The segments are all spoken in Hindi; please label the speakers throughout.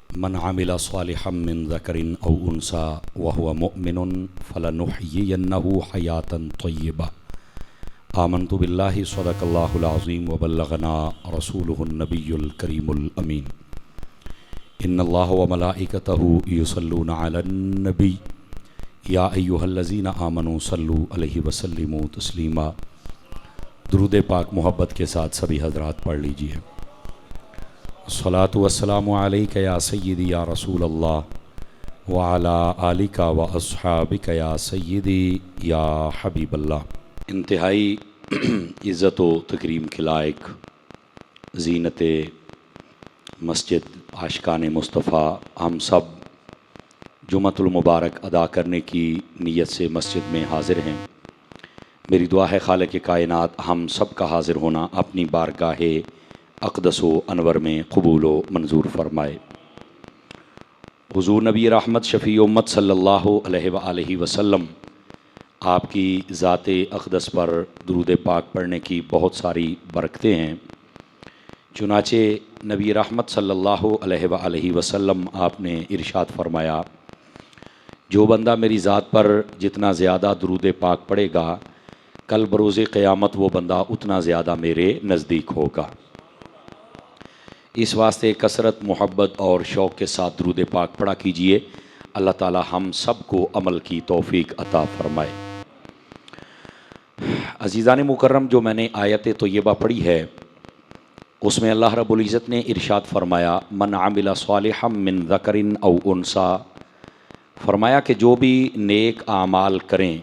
Speaker 1: मन आमिला सालिहम मिन ज़करिन औ उन्सा व हुवा मुअमिनुन फलनुहयियन्नहु हयातन तय्यबा आमन्तु बिल्लाहि सदक़ल्लाहुल अज़ीम व बल्लगना रसूलुहुन नबियुल करीमुल अमीन। इन्नल्लाह व मलाइकतहु युसल्लूना अलन नबी या अय्युहल्लज़ीना आमनू सल्लू अलैहि व सल्लिमू तस्लीमा। दुरूद पाक मोहब्बत के साथ सभी हज़रात पढ़ लीजिए। अस्सलातु वस्सलामु अलैका या सय्यदी या रसूल अल्लाह व अला आलिका व अस्हाबिका या सय्यदी या हबीब अल्लाह। इंतहाई इज़्ज़त व तकरीम के लायक ज़ीनत मस्जिद आशिकान मुस्तफ़ा हम सब जुमअतुल मुबारक अदा करने की नीयत से मस्जिद में हाज़िर हैं। मेरी दुआ है खालिक़ कायनात हम सब का हाज़िर होना अपनी बारगाह अक़दस व अनवर में क़बूल व मंजूर फ़रमाए। हुज़ूर नबी रहमत शफ़ी उम्मत सल्लल्लाहु अलैहि वसल्लम आपकी ज़ात अक़दस पर दुरूद पाक पढ़ने की बहुत सारी बरकतें हैं। चुनाचे नबी रहमत सल्लल्लाहु अलैहि वसल्लम आपने इरशाद फ़रमाया, जो बंदा मेरी ज़ात पर जितना ज़्यादा दुरूद पाक पढ़ेगा कल बरोज़े क़यामत वो बंदा उतना ज़्यादा मेरे नज़दीक होगा। इस वास्ते कसरत मोहब्बत और शौक़ के साथ दुरूद पाक पढ़ा कीजिए। अल्लाह ताला हम सब को अमल की तौफ़ीक अता फ़रमाए। अज़ीज़ान मुकर्रम, जो मैंने आयत तय्यबा पढ़ी है उसमें अल्लाह रब्बुल इज़्ज़त ने इरशाद फ़रमाया, मन आमिला सालिहम मिन ज़करिन औ उन्सा, फ़रमाया कि जो भी नेक आमाल करें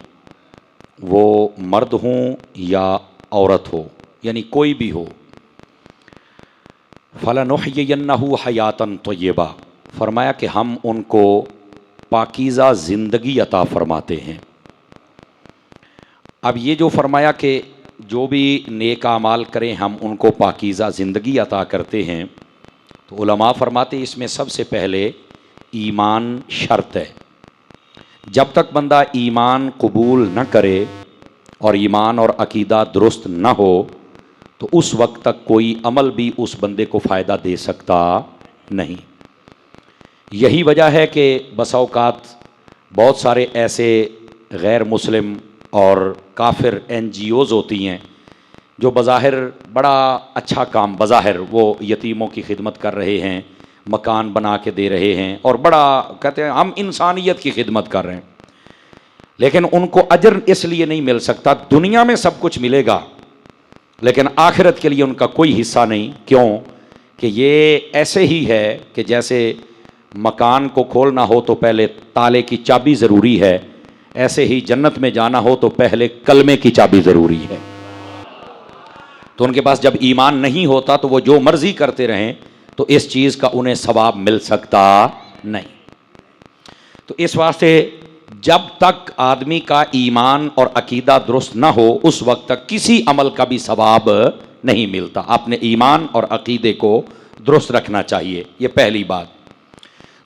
Speaker 1: वो मर्द हों या औरत हो, यानी कोई भी हो, फलनुहयियन्नहु हयातन तय्यबा, फ़रमाया कि हम उनको पाकीज़ा ज़िंदगी अता फ़रमाते हैं। अब ये जो फ़रमाया कि जो भी नेक आमाल करें हम उनको पाकीज़ा ज़िंदगी अता करते हैं, तो उलमा फ़रमाते इसमें सबसे पहले ईमान शर्त है। जब तक बंदा ईमान कबूल न करे और ईमान और अकीदा दुरुस्त न हो तो उस वक्त तक कोई अमल भी उस बंदे को फ़ायदा दे सकता नहीं। यही वजह है कि बसा औक़ात बहुत सारे ऐसे गैर मुस्लिम और काफिर NGOs होती हैं जो बज़ाहिर बड़ा अच्छा काम, बज़ाहिर वो यतीमों की खिदमत कर रहे हैं, मकान बना के दे रहे हैं और बड़ा कहते हैं हम इंसानियत की खिदमत कर रहे हैं, लेकिन उनको अजर इसलिए नहीं मिल सकता। दुनिया में सब कुछ मिलेगा लेकिन आखिरत के लिए उनका कोई हिस्सा नहीं। क्यों कि ये ऐसे ही है कि जैसे मकान को खोलना हो तो पहले ताले की चाबी ज़रूरी है, ऐसे ही जन्नत में जाना हो तो पहले कलमे की चाबी ज़रूरी है। तो उनके पास जब ईमान नहीं होता तो वो जो मर्ज़ी करते रहें तो इस चीज़ का उन्हें सवाब मिल सकता नहीं। तो इस वास्ते जब तक आदमी का ईमान और अकीदा दुरुस्त ना हो उस वक्त तक किसी अमल का भी सवाब नहीं मिलता। आपने ईमान और अकीदे को दुरुस्त रखना चाहिए, ये पहली बात।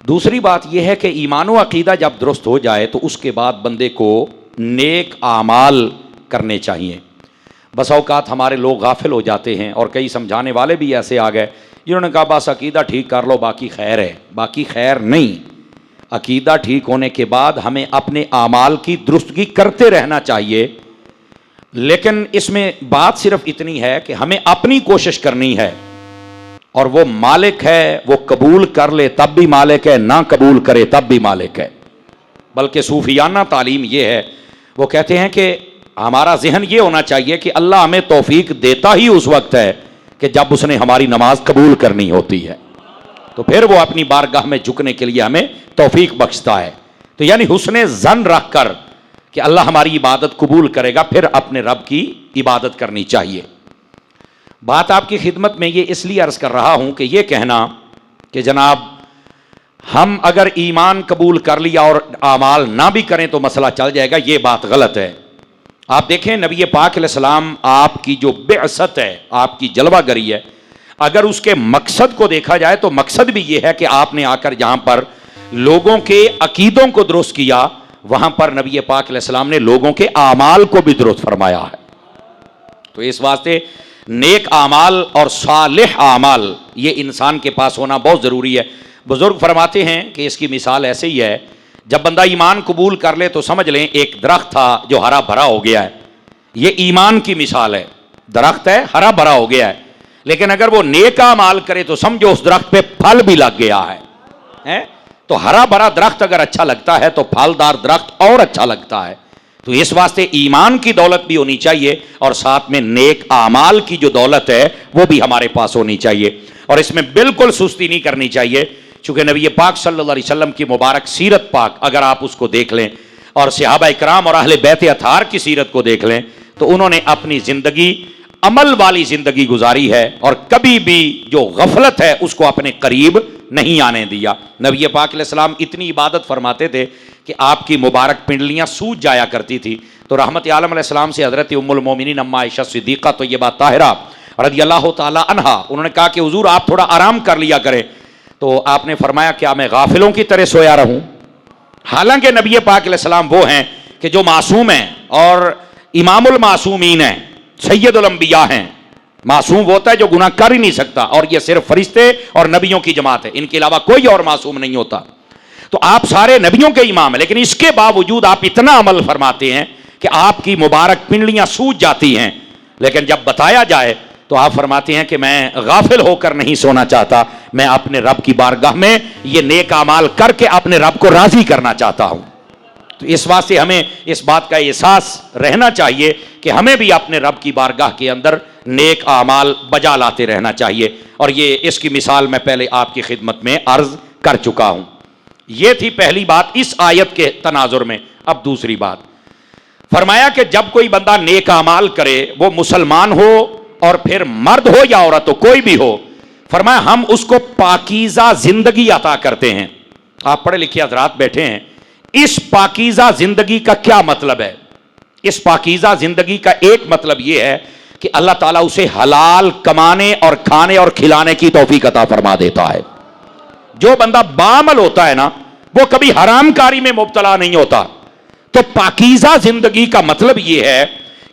Speaker 1: दूसरी बात यह है कि ईमान और अकीदा जब दुरुस्त हो जाए तो उसके बाद बंदे को नेक आमाल करने चाहिए। बस औक़ात हमारे लोग गाफिल हो जाते हैं और कई समझाने वाले भी ऐसे आ गए जिन्होंने कहा बस अकीदा ठीक कर लो बाकी खैर है। बाकी खैर नहीं, अकीदा ठीक होने के बाद हमें अपने आमाल की दुरुस्तगी करते रहना चाहिए। लेकिन इसमें बात सिर्फ इतनी है कि हमें अपनी कोशिश करनी है और वो मालिक है, वो कबूल कर ले तब भी मालिक है, ना कबूल करे तब भी मालिक है। बल्कि सूफियाना तालीम ये है, वो कहते हैं कि हमारा जहन ये होना चाहिए कि अल्लाह हमें तौफीक देता ही उस वक्त है कि जब उसने हमारी नमाज कबूल करनी होती है, तो फिर वो अपनी बारगाह में झुकने के लिए हमें तौफीक बख्शता है। तो यानी हुस्ने ज़न रख कर कि अल्लाह हमारी इबादत कबूल करेगा, फिर अपने रब की इबादत करनी चाहिए। बात आपकी खिदमत में ये इसलिए अर्ज़ कर रहा हूँ कि ये कहना कि जनाब हम अगर ईमान कबूल कर लिया और आमाल ना भी करें तो मसला चल जाएगा, ये बात गलत है। आप देखें नबी पाक अलैहिस्सलाम आपकी जो बिअसत है, आपकी जलवागरी है, अगर उसके मकसद को देखा जाए तो मकसद भी ये है कि आपने आकर जहां पर लोगों के अकीदों को दुरुस्त किया वहां पर नबी पाक अलैहिस्सलाम ने लोगों के आमाल को भी दुरुस्त फरमाया है। तो इस वास्ते नेक आमाल और सालिह आमाल ये इंसान के पास होना बहुत ज़रूरी है। बुज़ुर्ग फरमाते हैं कि इसकी मिसाल ऐसे ही है, जब बंदा ईमान कबूल कर ले तो समझ लें एक दरख्त था जो हरा भरा हो गया है। ये ईमान की मिसाल है, दरख्त है हरा भरा हो गया है, लेकिन अगर वो नेक आमाल करे तो समझो उस दरख्त पे फल भी लग गया है? तो हरा भरा दरख्त अगर अच्छा लगता है तो फलदार दरख्त और अच्छा लगता है। तो इस वास्ते ईमान की दौलत भी होनी चाहिए और साथ में नेक आमाल की जो दौलत है वो भी हमारे पास होनी चाहिए, और इसमें बिल्कुल सुस्ती नहीं करनी चाहिए। चूंकि नबी पाक सल्लल्लाहु अलैहि वसल्लम की मुबारक सीरत पाक अगर आप उसको देख लें और सहाबा इकराम और अहले बैत अतार की सीरत को देख लें तो उन्होंने अपनी ज़िंदगी अमल वाली ज़िंदगी गुजारी है और कभी भी जो गफलत है उसको अपने करीब नहीं आने दिया। नबी पाक अलैहिस्सलाम इतनी इबादत फरमाते थे कि आपकी मुबारक पिंडलियाँ सूज जाया करती थी। तो रहमत आलम अलैहिस्सलाम से हज़रत उम्मुल मोमिनीन अम्मा आयशा सिद्दीक़ा तय्यबा ताहिरा रज़ियल्लाहु ताला अन्हा उन्होंने कहा कि हुज़ूर आप थोड़ा आराम कर लिया करें। तो आपने फरमाया क्या मैं गाफिलों की तरह सोया रहूं? हालांकि नबी पाक अलैहिस्सलाम वो हैं कि जो मासूम हैं और इमामुल मासूमीन हैं, सैयदुल अंबिया हैं। मासूम वो होता है जो गुनाह कर ही नहीं सकता, और ये सिर्फ फरिश्ते और नबियों की जमात है, इनके अलावा कोई और मासूम नहीं होता। तो आप सारे नबियों के इमाम हैं, लेकिन इसके बावजूद आप इतना अमल फरमाते हैं कि आपकी मुबारक पिंडलियां सूज जाती हैं। लेकिन जब बताया जाए तो आप फरमाते हैं कि मैं गाफिल होकर नहीं सोना चाहता, मैं अपने रब की बारगाह में ये नेक अमाल करके अपने रब को राजी करना चाहता हूं। तो इस वास्ते हमें इस बात का एहसास रहना चाहिए कि हमें भी अपने रब की बारगाह के अंदर नेक आमाल बजा लाते रहना चाहिए, और ये इसकी मिसाल मैं पहले आपकी खिदमत में अर्ज कर चुका हूं। ये थी पहली बात इस आयत के तनाजुर में। अब दूसरी बात फरमाया कि जब कोई बंदा नेक आमाल करे, वो मुसलमान हो और फिर मर्द हो या औरत हो, कोई भी हो, फरमाया हम उसको पाकीज़ा जिंदगी अता करते हैं। आप पढ़े लिखे हजरात बैठे हैं, इस पाकीज़ा जिंदगी का क्या मतलब है? इस पाकीज़ा जिंदगी का एक मतलब यह है कि अल्लाह ताला उसे हलाल कमाने और खाने और खिलाने की तौफीक अता फरमा देता है। जो बंदा बामल होता है ना, वो कभी हरामकारी में मुब्तला नहीं होता। तो पाकीज़ा जिंदगी का मतलब यह है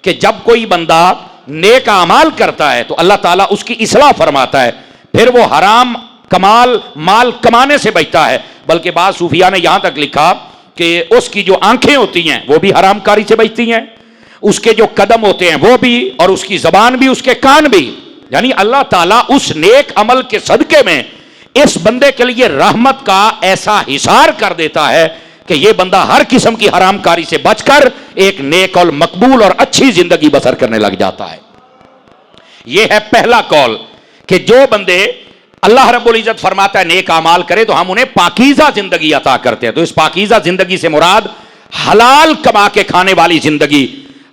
Speaker 1: कि जब कोई बंदा नेक अमाल करता है तो अल्लाह ताला उसकी इस्लाह फरमाता है, फिर वो हराम माल कमाने से बचता है। बल्कि बाद सूफिया ने यहां तक लिखा कि उसकी जो आंखें होती हैं वो भी हरामकारी से बचती हैं, उसके जो कदम होते हैं वो भी, और उसकी जबान भी, उसके कान भी। यानी अल्लाह ताला उस नेक अमल के सदके में इस बंदे के लिए रहमत का ऐसा हिसार कर देता है कि यह बंदा हर किस्म की हरामकारी से बचकर एक नेक और मकबूल और अच्छी जिंदगी बसर करने लग जाता है। यह है पहला कौल कि जो बंदे अल्लाह रब्बुल इज्जत फरमाता है नेक अमाल करे तो हम उन्हें पाकीज़ा जिंदगी अता करते हैं। तो इस पाकीज़ा जिंदगी से मुराद हलाल कमा के खाने वाली जिंदगी,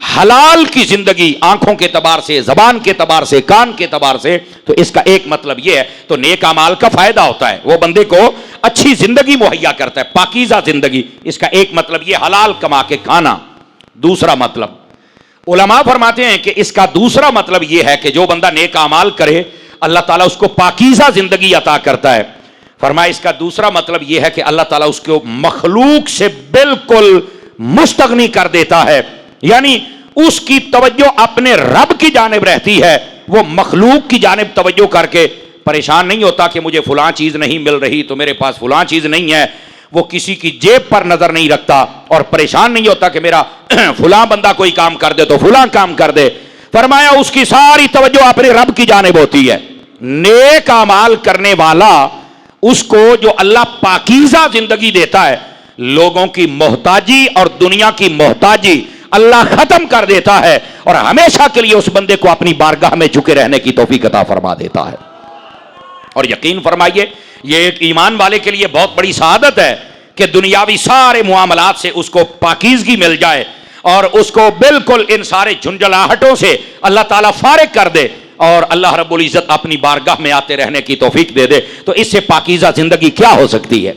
Speaker 1: हलाल की जिंदगी, आंखों के तबार से, जबान के तबार से, कान के तबार से। तो इसका एक मतलब यह है, तो नेक अमाल का फायदा होता है, वो बंदे को अच्छी जिंदगी मुहैया करता है, पाकीज़ा जिंदगी। इसका एक मतलब यह हलाल कमा के खाना। दूसरा मतलब उलमा फरमाते हैं कि इसका दूसरा मतलब यह है कि जो बंदा नेक अमाल करे अल्लाह ताला उसको पाकीज़ा जिंदगी अता करता है। फरमाया इसका दूसरा मतलब यह है कि अल्लाह ताला उसको मखलूक से बिल्कुल मुस्तगनी कर देता है, यानी उसकी तवज्जो अपने रब की जानिब रहती है, वो मखलूक की जानिब तवज्जो करके परेशान नहीं होता कि मुझे फुलां चीज़ नहीं मिल रही तो मेरे पास फुलां चीज़ नहीं है। वो किसी की जेब पर नजर नहीं रखता और परेशान नहीं होता कि मेरा फुलां बंदा कोई काम कर दे तो फुलां काम कर दे। फरमाया उसकी सारी तवज्जो अपने रब की जानिब होती है। नेक अमाल करने वाला उसको जो अल्लाह पाकीज़ा जिंदगी देता है, लोगों की मोहताजी और दुनिया की मोहताजी अल्लाह खत्म कर देता है और हमेशा के लिए उस बंदे को अपनी बारगाह में झुके रहने की तौफीक अता फरमा देता है। और यकीन फरमाइए यह एक ईमान वाले के लिए बहुत बड़ी सआदत है कि दुनियावी सारे मुआमलात से उसको पाकीज़गी मिल जाए और उसको बिल्कुल इन सारे झुंझलाहटों से अल्लाह ताला फारिग कर दे और अल्लाह रब्बुल इज़्ज़त अपनी बारगाह में आते रहने की तौफीक दे दे। तो इससे पाकीज़ा जिंदगी क्या हो सकती है?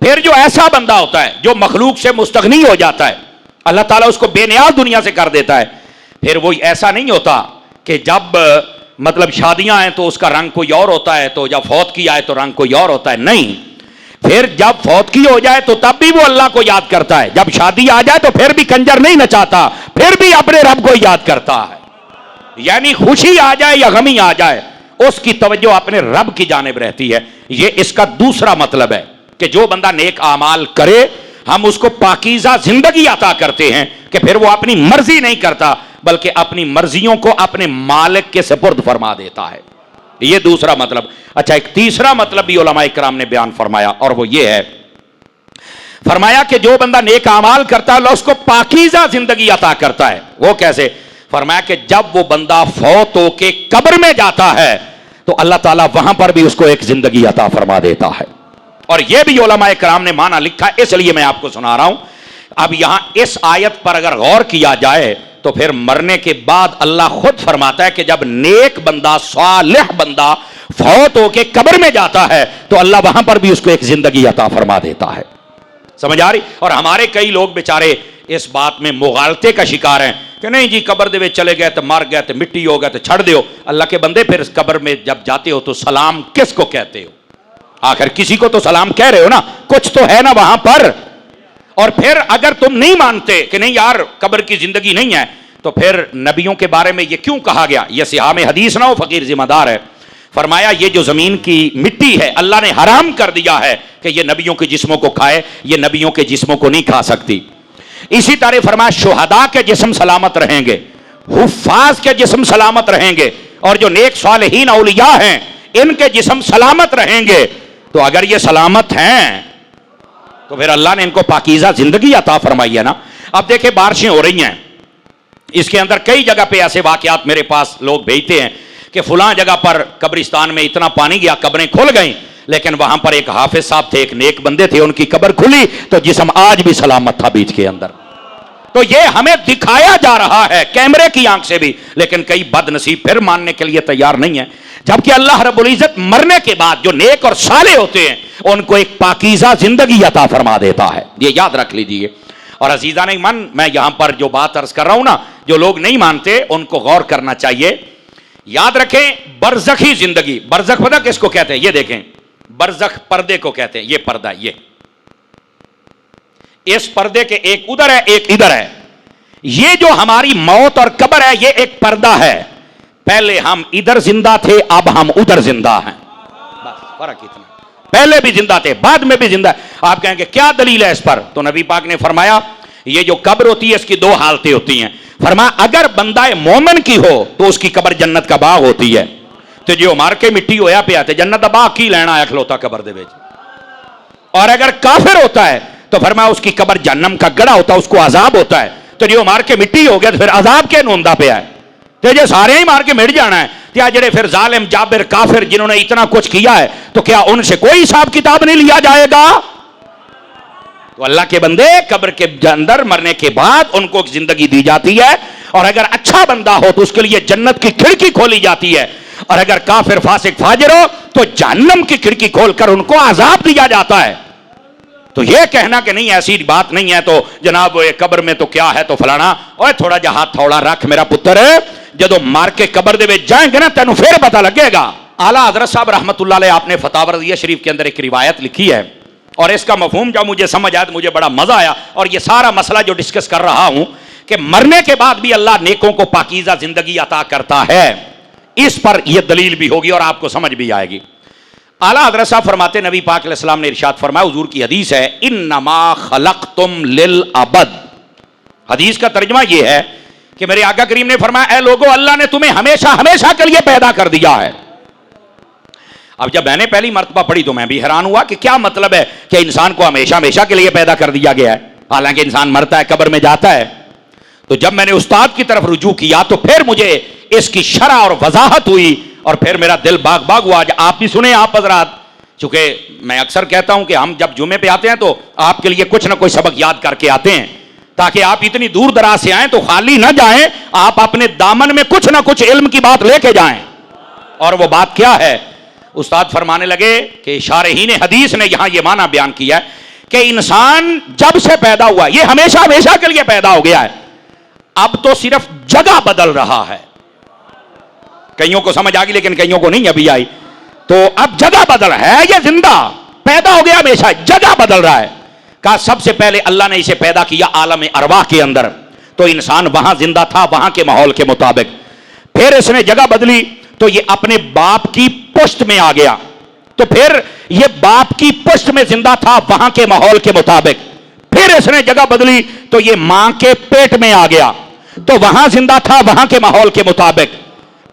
Speaker 1: फिर जो ऐसा बंदा होता है जो मखलूक से मुस्तगनी हो जाता है, अल्लाह ताला उसको बेनियाज दुनिया से कर देता है। फिर वो ऐसा नहीं होता कि जब मतलब शादियां हैं तो उसका रंग कोई और होता है, तो जब फौत की आए तो रंग कोई और होता है। नहीं, फिर जब फौत की हो जाए तो तब भी वो अल्लाह को याद करता है, जब शादी आ जाए तो फिर भी कंजर नहीं नचाता, फिर भी अपने रब को याद करता है। यानी खुशी आ जाए या गमी आ जाए, उसकी तवज्जो अपने रब की जानिब रहती है। ये इसका दूसरा मतलब है कि जो बंदा नेक आमाल करे हम उसको पाकीज़ा जिंदगी अता करते हैं कि फिर वो अपनी मर्जी नहीं करता बल्कि अपनी मर्जियों को अपने मालिक के सुपुर्द फरमा देता है। ये दूसरा मतलब। अच्छा, एक तीसरा मतलब भी उलमा इकराम ने बयान फरमाया और वो ये है, फरमाया कि जो बंदा नेक आमाल करता है अल्लाह उसको पाकीज़ा जिंदगी अता करता है। वो कैसे? फरमाया कि जब वो बंदा फौत होके कब्र में जाता है तो अल्लाह ताला वहां पर भी उसको एक जिंदगी अता फरमा देता है। और यह भी उलमा इकराम ने माना लिखा है, इसलिए मैं आपको सुना रहा हूं। अब यहां इस आयत पर अगर गौर किया जाए तो फिर मरने के बाद अल्लाह खुद फरमाता है कि जब नेक बंदा सालिह बंदा फौत होके कब्र में जाता है तो अल्लाह वहां पर भी उसको एक जिंदगी अता फरमा देता है। समझ आ रही? और हमारे कई लोग बेचारे इस बात में मुगालते का शिकार हैं कि नहीं जी कब्र दे विच चले गए तो मर गए तो मिट्टी हो गए तो छड़ दो। अल्लाह के बंदे फिर कब्र में जब जाते हो तो सलाम किसको कहते हो? आखिर किसी को तो सलाम कह रहे हो ना, कुछ तो है ना वहां पर। और फिर अगर तुम नहीं मानते कि नहीं यार कब्र की जिंदगी नहीं है तो फिर नबियों के बारे में ये क्यों कहा गया? यह सिहा में हदीस ना हो, फकीर जिम्मेदार है। फरमाया ये जो जमीन की मिट्टी है अल्लाह ने हराम कर दिया है कि ये नबियों के जिस्मों को खाए, ये नबियों के जिस्मों को नहीं खा सकती। इसी तरह फरमाया शुहदा के जिस्म सलामत रहेंगे, हुफ्फाज के जिस्म सलामत रहेंगे और जो नेक सालिहीन औलिया हैं इनके जिस्म सलामत रहेंगे। तो अगर ये सलामत हैं तो फिर अल्लाह ने इनको पाकीज़ा जिंदगी अता फरमाई है ना। अब देखिए बारिशें हो रही हैं, इसके अंदर कई जगह पे ऐसे वाकयात मेरे पास लोग भेजते हैं कि फलां जगह पर कब्रिस्तान में इतना पानी गया, कब्रें खुल गई, लेकिन वहां पर एक हाफिज साहब थे, एक नेक बंदे थे, उनकी कब्र खुली तो जिस्म आज भी सलामत था बीच के अंदर। तो ये हमें दिखाया जा रहा है कैमरे की आंख से भी, लेकिन कई बदनसीब फिर मानने के लिए तैयार नहीं है। जबकि अल्लाह रब्बुल इज्जत मरने के बाद जो नेक और साले होते हैं उनको एक पाकीज़ा जिंदगी अता फरमा देता है। ये याद रख लीजिए। और अजीज़ान ईमान, मैं यहां पर जो बात अर्ज कर रहा हूं ना, जो लोग नहीं मानते उनको गौर करना चाहिए। याद रखें बरज़खी जिंदगी, बरज़ख पता किसको कहते हैं? ये देखें, बरज़ख पर्दे को कहते हैं। ये पर्दा, ये इस पर्दे के एक उधर है एक इधर है। ये जो हमारी मौत और कब्र है ये एक पर्दा है। पहले हम इधर जिंदा थे, अब हम उधर जिंदा हैं, बस फर्क इतना। पहले भी जिंदा थे, बाद में भी जिंदा। आप कहेंगे क्या दलील है इस पर? तो नबी पाक ने फरमाया ये जो कब्र होती है इसकी दो हालतें होती हैं। फरमाया अगर बंदा मोमिन की हो तो उसकी कब्र जन्नत का बाग होती है, तो जो मार के मिट्टी होया पे आते जन्नत का बाग की लेना है खलोता कब्र दे विच। और अगर काफिर होता है तो फरमाया उसकी कब्र जहन्नम का गड़ा होता है, उसको अजाब होता है। तो जो मार के मिट्टी हो गया तो फिर अजाब के नोंदा पे है, तो जो सारे ही मार के मिट जाना है। क्या जड़े फिर जालिम जाबिर काफिर जिन्होंने इतना कुछ किया है तो क्या उनसे कोई हिसाब किताब नहीं लिया जाएगा? तो अल्लाह के बंदे कब्र के अंदर मरने के बाद उनको जिंदगी दी जाती है, और अगर अच्छा बंदा हो तो उसके लिए जन्नत की खिड़की खोली जाती है, और अगर काफिर फासिक फाजिर हो तो जहन्नम की खिड़की खोलकर उनको अजाब दिया जाता है। तो यह कहना कि नहीं ऐसी बात नहीं है तो जनाब ये कब्र में तो क्या है तो फलाना, और थोड़ा जा हाथ थोड़ा रख मेरा पुत्र, जदों मार के कब्र दे विच जाएंगे ना तेन फिर पता लगेगा। आला हजरत साहब रहमतुल्लाह अलैह आपने फतावा रज़िया शरीफ के अंदर एक रिवायत लिखी है, और इसका मफहूम जब मुझे समझ आया तो मुझे बड़ा मजा आया। और ये सारा मसला जो डिस्कस कर रहा हूं कि मरने के बाद भी अल्लाह नेकों को पाकीज़ा जिंदगी अता करता है, इस पर यह दलील भी होगी और आपको समझ भी आएगी। आला हज़रत साहब फरमाते, नबी पाक अलैहिस्सलाम ने इरशाद फरमाया, हुजूर की हदीस है, इन्नमा खलक़तुम लिल अबद। हदीस का तर्जुमा यह है कि मेरे आका करीम ने फरमाया, ऐ लोगों अल्लाह ने तुम्हें हमेशा हमेशा के लिए पैदा कर दिया है। अब जब मैंने पहली मर्तबा पढ़ी तो मैं भी हैरान हुआ कि क्या मतलब है कि इंसान को हमेशा हमेशा के लिए पैदा कर दिया गया है, हालांकि इंसान मरता है कब्र में जाता है। तो जब मैंने उस्ताद की तरफ रुजू किया तो फिर मुझे इसकी शरह और वजाहत हुई और फिर मेरा दिल बाग बाग हुआ। आप भी सुने आप हजरात, चूंकि मैं अक्सर कहता हूं कि हम जब जुमे पे आते हैं तो आपके लिए कुछ ना कोई सबक याद करके आते हैं, ताकि आप इतनी दूर दराज से आएं तो खाली ना जाएं, आप अपने दामन में कुछ ना कुछ इल्म की बात लेके जाएं। और वो बात क्या है? उस्ताद फरमाने लगे कि शारहीन हदीस ने यहां यह माना बयान किया कि इंसान जब से पैदा हुआ ये हमेशा हमेशा के लिए पैदा हो गया है, अब तो सिर्फ जगह बदल रहा है। कईयों को समझ आ गई लेकिन कईयों को नहीं अभी आई। तो अब जगह बदल है, ये जिंदा पैदा हो गया हमेशा, जगह बदल रहा है। कहा सबसे पहले अल्लाह ने इसे पैदा किया आलम अरवाह के अंदर, तो इंसान वहां जिंदा था वहां के माहौल के मुताबिक। फिर इसने जगह बदली तो ये अपने बाप की पुश्त में आ गया, तो फिर ये बाप की पुश्त में जिंदा था वहां के माहौल के मुताबिक। फिर इसने जगह बदली तो ये मां के पेट में आ गया, तो वहां जिंदा था वहां के माहौल के मुताबिक।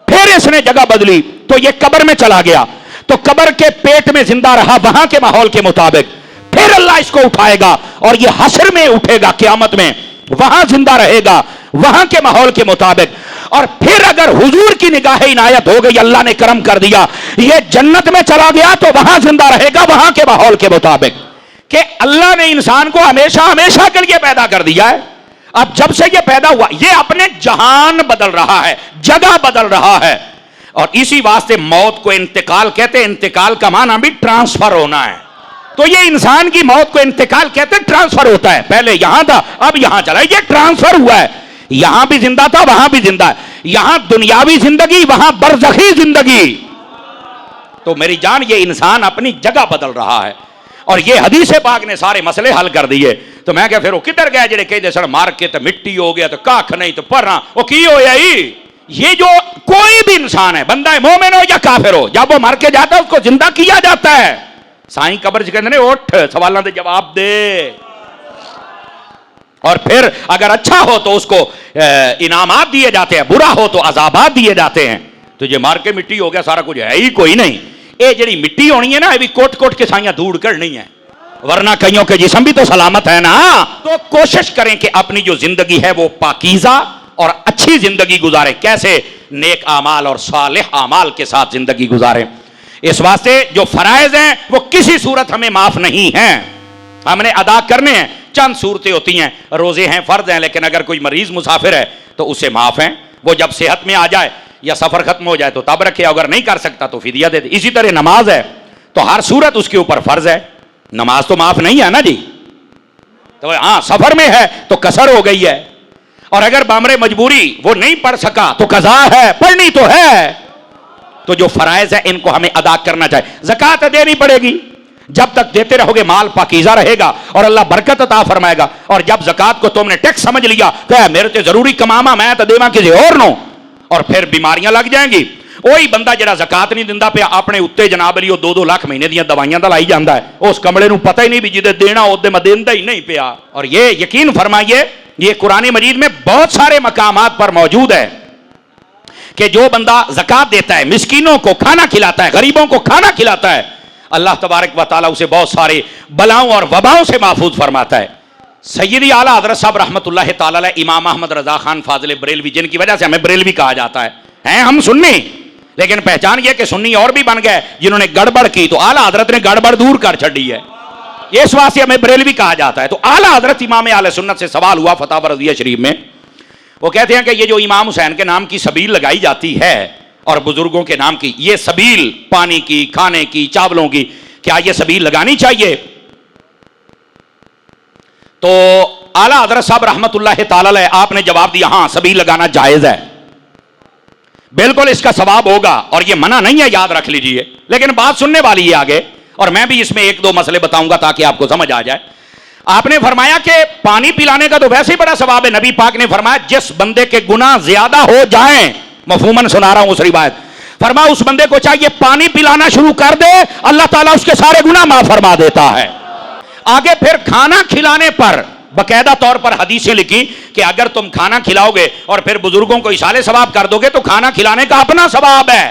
Speaker 1: फिर इसने जगह बदली तो ये कब्र में चला गया, तो कब्र के पेट में जिंदा रहा वहां के माहौल के मुताबिक। फिर अल्लाह इसको उठाएगा और ये हश्र में उठेगा, क़यामत में वहां जिंदा रहेगा वहां के माहौल के मुताबिक। और फिर अगर हुजूर की निगाह इनायत हो गई, अल्लाह ने करम कर दिया, ये जन्नत में चला गया तो वहां जिंदा रहेगा वहां के माहौल के मुताबिक। कि अल्लाह ने इंसान को हमेशा हमेशा के लिए पैदा कर दिया है। अब जब से ये पैदा हुआ ये अपने जहान बदल रहा है, जगह बदल रहा है। और इसी वास्ते मौत को इंतकाल कहते हैं। इंतकाल का माना भी ट्रांसफर होना है। तो ये इंसान की मौत को इंतकाल कहते हैं, ट्रांसफर होता है। पहले यहां था अब यहां चला, ये ट्रांसफर हुआ है। यहां भी जिंदा था वहां भी जिंदा है, यहां दुनियावी जिंदगी वहां बरज़खी जिंदगी। तो मेरी जान ये इंसान अपनी जगह बदल रहा है। और ये हदीस पाक ने सारे मसले हल कर दिए। तो मैं क्या फिर वो किधर गया जेड़े कहते सर मार के तो मिट्टी हो गया तो काख नहीं तो पढ़ना वो की हो ये जो कोई भी इंसान है, बंदा है मोमिन हो या काफिर हो, जब वो मर के जाता है उसको जिंदा किया जाता है। साईं कब्र च कहते उठ सवालों के जवाब दे। और फिर अगर अच्छा हो तो उसको इनामात दिए जाते हैं, बुरा हो तो अजाबात दिए जाते हैं। तो ये मार के मिट्टी हो गया सारा कुछ है ही कोई नहीं। ये जी मिट्टी होनी है ना, ये भी कोट कोट के साइयां दूर करनी है, वरना कईयों के जिस्म भी तो सलामत है ना। तो कोशिश करें कि अपनी जो जिंदगी है वो पाकीज़ा और अच्छी जिंदगी गुजारें। कैसे? नेक आमाल और सालिह आमाल के साथ जिंदगी गुजारें। इस वास्ते जो फराइज हैं वो किसी सूरत हमें माफ नहीं हैं, हमने अदा करने हैं। चंद सूरतें होती हैं, रोजे हैं, फर्ज हैं, लेकिन अगर कोई मरीज मुसाफिर है तो उसे माफ है। वो जब सेहत में आ जाए या सफर खत्म हो जाए तो तब रखे, अगर नहीं कर सकता तो फिदिया दे दे। इसी तरह नमाज है तो हर सूरत उसके ऊपर फर्ज है, नमाज तो माफ नहीं है ना जी। तो हाँ सफर में है तो कसर हो गई है, और अगर बामरे मजबूरी वो नहीं पढ़ सका तो कज़ा है, पढ़नी तो है। तो जो फराइज है इनको हमें अदा करना चाहिए। ज़कात देनी पड़ेगी, जब तक देते रहोगे माल पाकीज़ा रहेगा और अल्लाह बरकत अता फरमाएगा। और जब ज़कात को तुमने टैक्स समझ लिया तो मेरे तो जरूरी कमामा, मैं तो देवा किसी और नो, और फिर बीमारियां लग जाएंगी। वही बंदा जरा ज़कात नहीं दिंदा पे अपने उत्ते जनाब अली 2-2 लाख महीने दी दवाइयां दा लाई जाता है, उस कमले नूं पता ही नहीं भी जिदे देना उदे मैं देंदा ही नहीं पिया। और ये यकीन फरमाइए ये कुरान मजीद में बहुत सारे मकामात पर मौजूद है कि जो बंदा ज़कात देता है, मिस्कीनों को खाना खिलाता है, गरीबों को खाना खिलाता है, अल्लाह तबारक व तआला उसे बहुत सारे बलाओं और वबाओं से महफूज फरमाता है। सैयदी आला हज़रत साहब रहमतुल्लाह ताला अलैह इमाम अहमद रज़ा खान फाज़िल बरेलवी, जिनकी वजह से हमें बरेलवी कहा जाता है, हैं हम सुन्नी, लेकिन पहचान ये कि सुन्नी और भी बन गए जिन्होंने गड़बड़ की तो आला हज़रत ने गड़बड़ दूर कर छड़ी है, इस वास्ते हमें बरेलवी कहा जाता है। तो आला हज़रत इमाम आले सुन्नत से सवाल हुआ फतावा रज़िया शरीफ में, वो कहते हैं कि ये जो इमाम हुसैन के नाम की सबील लगाई जाती है और बुजुर्गों के नाम की, ये सबील पानी की, खाने की, चावलों की, क्या ये सबील लगानी चाहिए? तो आला हज़रत साहब रहमतुल्लाह ताला अलैह आपने जवाब दिया हाँ सबील लगाना जायज़ है, बिल्कुल इसका सवाब होगा और ये मना नहीं है, याद रख लीजिए। लेकिन बात सुनने वाली है आगे, और मैं भी इसमें 1-2 मसले बताऊंगा ताकि आपको समझ आ जाए। आपने फरमाया कि पानी पिलाने का तो वैसे ही बड़ा सवाब है। नबी पाक ने फरमाया जिस बंदे के गुनाह ज्यादा हो जाएं, मफहूमन सुना रहा हूं उस रिवायत, फरमाया उस बंदे को चाहिए पानी पिलाना शुरू कर दे, अल्लाह ताला उसके सारे गुनाह माफ फरमा देता है। आगे फिर खाना खिलाने पर बाकायदा तौर पर हदीसें लिखी कि अगर तुम खाना खिलाओगे और फिर बुजुर्गों को इशारे सवाब कर दोगे तो खाना खिलाने का अपना सवाब है,